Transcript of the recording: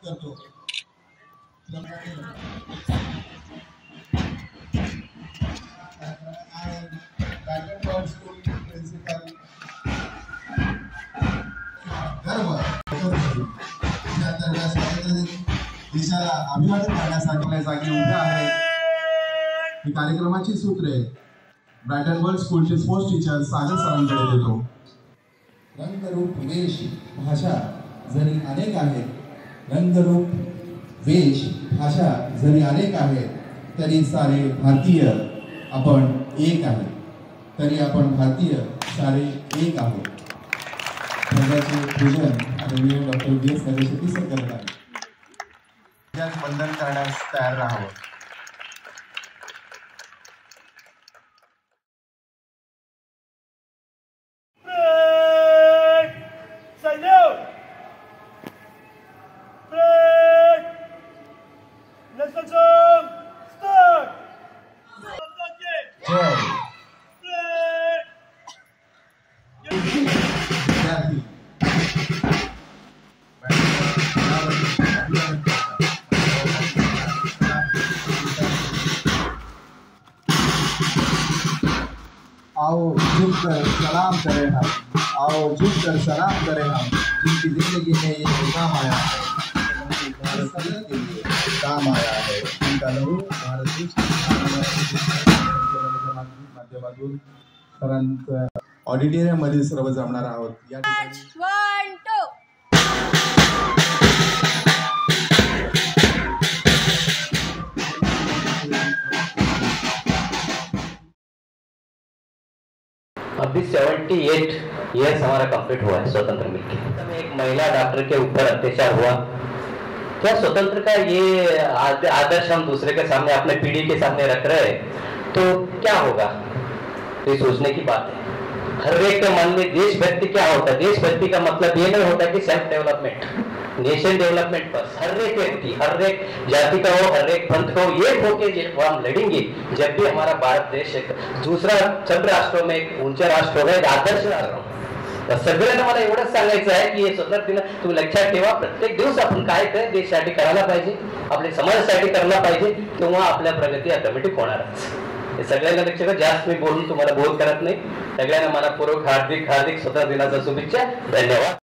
करतो. देशाला अभिवादन करण्यासाठी जागी उभे आहे. ही कार्यक्रमाची सूत्रे ब्रायटन वर्ल्ड स्कूलचे स्पोर्ट्स टीचर सागर सरांकडे देतो. रंगरूप वेश भाषा जरी अनेक आहेत, रंगरूप वेश भाषा जरी अनेक आहेत, तरी सारे भारतीय आपण एक आहे. तरी आपण भारतीय सारे एक आहोत. ध्वजाचे पूजन आदरणीय डॉक्टर बी एस नगरशेट्टी सर करत आहेत. बंधन करण्यास तयार राहावं. आओ झुककर सलाम करें हम, आओ झुककर सलाम करें हम, जिनकी जिंदगी में ये काम आया है, काम आया है. उनका लहू भारत माध्यमातून सरांचं ऑडिटोरियम मध्ये सर्व जमणार आहोत. या ठिकाणी 1 2 अभी 78 ईयर्स हमारा कंप्लीट हुआ है स्वतंत्र मिलकर. एक महिला डॉक्टर के ऊपर अत्याचार हुआ. क्या स्वतंत्र का ये आदर्श हम दूसरे के सामने, अपने पीढ़ी के सामने रख रहे हैं तो क्या होगा? तो ये सोचने की बात है. हर एक के मन में देशभक्ति क्या होता है? देशभक्ति का मतलब ये नहीं होता कि सेल्फ डेवलपमेंट, नेशन डेवलपमेंट पर हर एक व्यक्ति, हर एक जाति का हो, हर एक पंथ का हो, एक होके जब हम लड़ेंगे, जब भी हमारा भारत देश एक दूसरा सब राष्ट्रों में एक ऊंचा राष्ट्र होगा, एक आदर्श राष्ट्र होगा. तर सगळ्यांना मला एवढंच सांगायचं आहे की हे स्वतंत्र दिन तुम्ही लक्षात ठेवा. प्रत्येक दिवस आपण काय काय देशासाठी करायला पाहिजे, आपल्या समाजासाठी करायला पाहिजे, तेव्हा आपल्या प्रगती ऑटोमॅटिक होणारच. हे सगळ्यांना लक्षात. जास्त मी बोलून तुम्हाला बोर करत नाही. सगळ्यांना मनपूर्वक हार्दिक स्वतंत्र दिनाच्या शुभेच्छा. धन्यवाद.